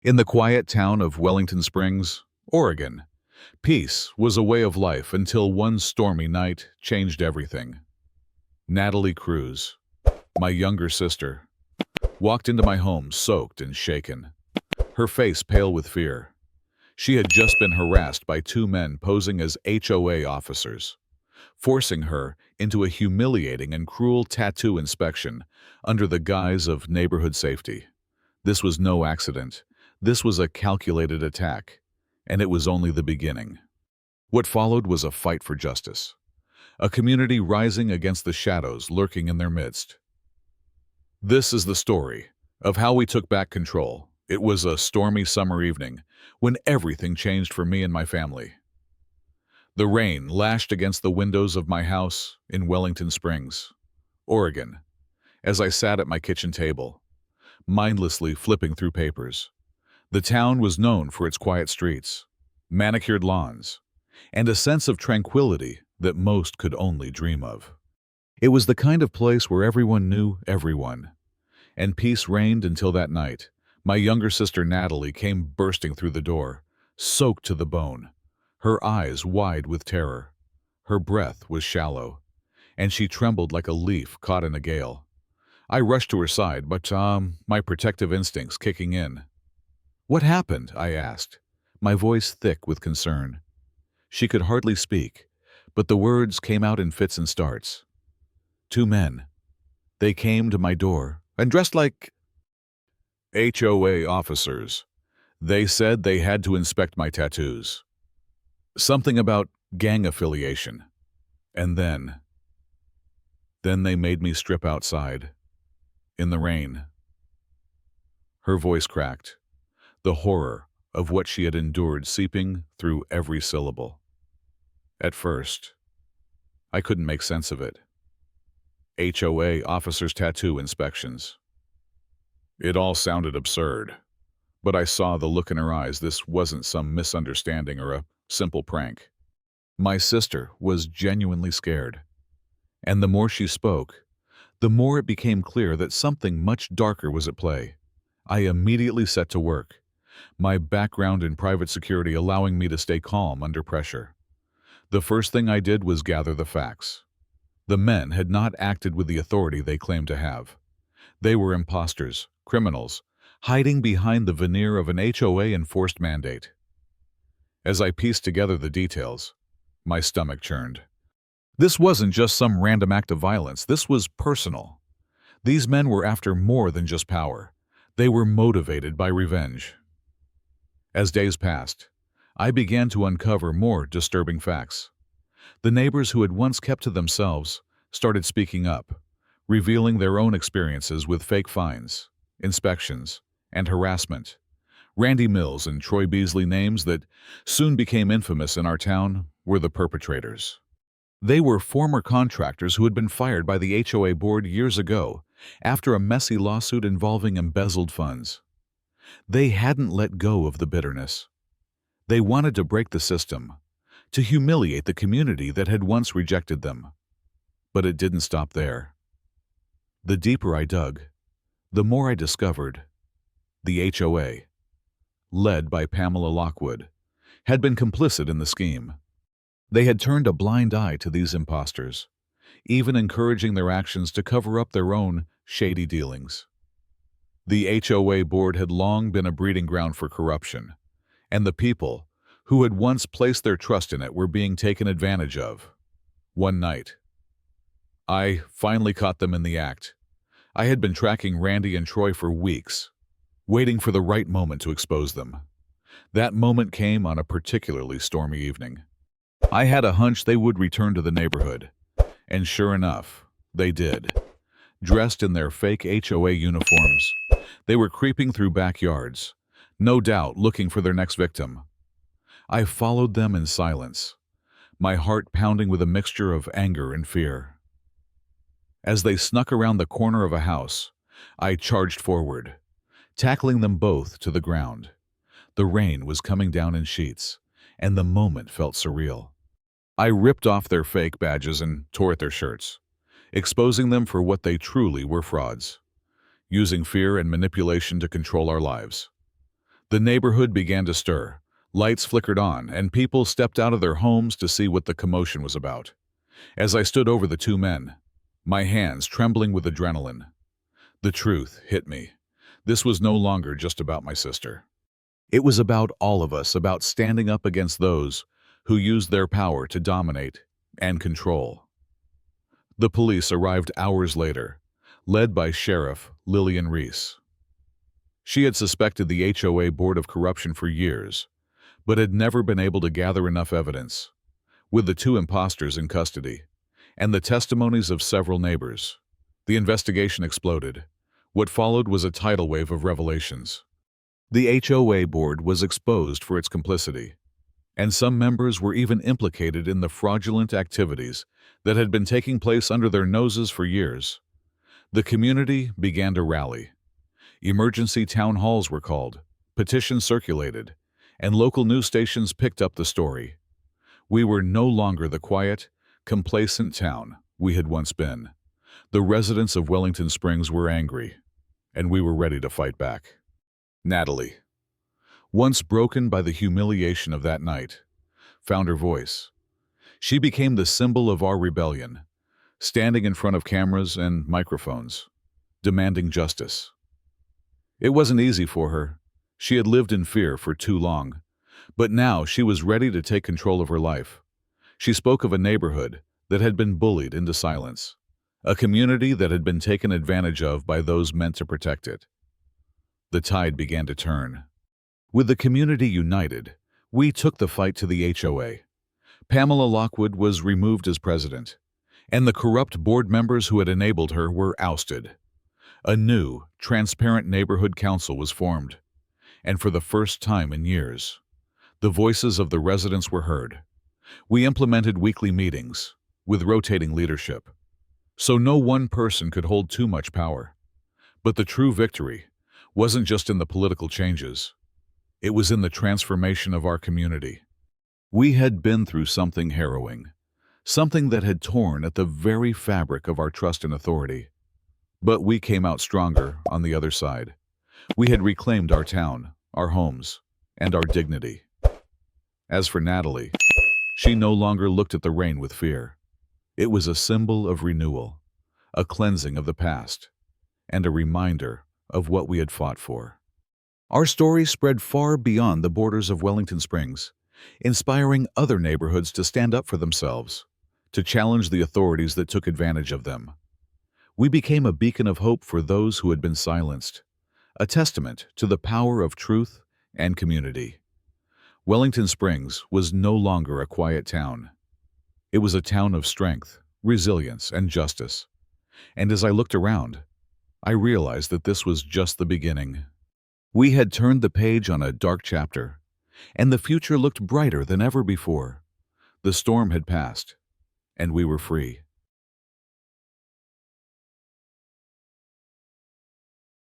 In the quiet town of Wellington Springs, Oregon, peace was a way of life until one stormy night changed everything. Natalie Cruz, my younger sister, walked into my home soaked and shaken, her face pale with fear. She had just been harassed by two men posing as HOA officers, forcing her into a humiliating and cruel tattoo inspection under the guise of neighborhood safety. This was no accident. This was a calculated attack, and it was only the beginning. What followed was a fight for justice, a community rising against the shadows lurking in their midst. This is the story of how we took back control. It was a stormy summer evening when everything changed for me and my family. The rain lashed against the windows of my house in Wellington Springs, Oregon, as I sat at my kitchen table, mindlessly flipping through papers. The town was known for its quiet streets, manicured lawns, and a sense of tranquility that most could only dream of. It was the kind of place where everyone knew everyone, and peace reigned until that night. My younger sister Natalie came bursting through the door, soaked to the bone, her eyes wide with terror. Her breath was shallow, and she trembled like a leaf caught in a gale. I rushed to her side, but my protective instincts kicking in. "What happened?" I asked, my voice thick with concern. She could hardly speak, but the words came out in fits and starts. "Two men. They came to my door and dressed like HOA officers. They said they had to inspect my tattoos. Something about gang affiliation. And then they made me strip outside, in the rain." Her voice cracked, the horror of what she had endured seeping through every syllable. At first, I couldn't make sense of it. HOA officers' tattoo inspections. It all sounded absurd, but I saw the look in her eyes. This wasn't some misunderstanding or a simple prank. My sister was genuinely scared, and the more she spoke, the more it became clear that something much darker was at play. I immediately set to work, my background in private security allowing me to stay calm under pressure. The first thing I did was gather the facts. The men had not acted with the authority they claimed to have. They were imposters, criminals, hiding behind the veneer of an HOA enforced mandate. As I pieced together the details, my stomach churned. This wasn't just some random act of violence. This was personal. These men were after more than just power. They were motivated by revenge. As days passed, I began to uncover more disturbing facts. The neighbors who had once kept to themselves started speaking up, revealing their own experiences with fake fines, inspections, and harassment. Randy Mills and Troy Beasley, names that soon became infamous in our town, were the perpetrators. They were former contractors who had been fired by the HOA board years ago after a messy lawsuit involving embezzled funds. They hadn't let go of the bitterness. They wanted to break the system, to humiliate the community that had once rejected them. But it didn't stop there. The deeper I dug, the more I discovered. The HOA, led by Pamela Lockwood, had been complicit in the scheme. They had turned a blind eye to these imposters, even encouraging their actions to cover up their own shady dealings. The HOA board had long been a breeding ground for corruption, and the people who had once placed their trust in it were being taken advantage of. One night, I finally caught them in the act. I had been tracking Randy and Troy for weeks, waiting for the right moment to expose them. That moment came on a particularly stormy evening. I had a hunch they would return to the neighborhood, and sure enough, they did. Dressed in their fake HOA uniforms, they were creeping through backyards, no doubt looking for their next victim. I followed them in silence, my heart pounding with a mixture of anger and fear. As they snuck around the corner of a house, I charged forward, tackling them both to the ground. The rain was coming down in sheets, and the moment felt surreal. I ripped off their fake badges and tore at their shirts, exposing them for what they truly were: frauds, using fear and manipulation to control our lives. The neighborhood began to stir. Lights flickered on, and people stepped out of their homes to see what the commotion was about. As I stood over the two men, my hands trembling with adrenaline, the truth hit me. This was no longer just about my sister. It was about all of us, about standing up against those who used their power to dominate and control. The police arrived hours later, led by Sheriff Lillian Reese. She had suspected the HOA board of corruption for years, but had never been able to gather enough evidence. With the two imposters in custody and the testimonies of several neighbors, the investigation exploded. What followed was a tidal wave of revelations. The HOA board was exposed for its complicity, and some members were even implicated in the fraudulent activities that had been taking place under their noses for years. The community began to rally. Emergency town halls were called, petitions circulated, and local news stations picked up the story. We were no longer the quiet, complacent town we had once been. The residents of Wellington Springs were angry, and we were ready to fight back. Natalie, once broken by the humiliation of that night, found her voice. She became the symbol of our rebellion, standing in front of cameras and microphones, demanding justice. It wasn't easy for her. She had lived in fear for too long, but now she was ready to take control of her life. She spoke of a neighborhood that had been bullied into silence, a community that had been taken advantage of by those meant to protect it. The tide began to turn. With the community united, we took the fight to the HOA. Pamela Lockwood was removed as president, and the corrupt board members who had enabled her were ousted. A new, transparent neighborhood council was formed, and for the first time in years, the voices of the residents were heard. We implemented weekly meetings, with rotating leadership, so no one person could hold too much power. But the true victory wasn't just in the political changes. It was in the transformation of our community. We had been through something harrowing, something that had torn at the very fabric of our trust and authority. But we came out stronger on the other side. We had reclaimed our town, our homes, and our dignity. As for Natalie, she no longer looked at the rain with fear. It was a symbol of renewal, a cleansing of the past, and a reminder of what we had fought for. Our story spread far beyond the borders of Wellington Springs, inspiring other neighborhoods to stand up for themselves, to challenge the authorities that took advantage of them. We became a beacon of hope for those who had been silenced, a testament to the power of truth and community. Wellington Springs was no longer a quiet town. It was a town of strength, resilience, and justice. And as I looked around, I realized that this was just the beginning. We had turned the page on a dark chapter, and the future looked brighter than ever before. The storm had passed, and we were free.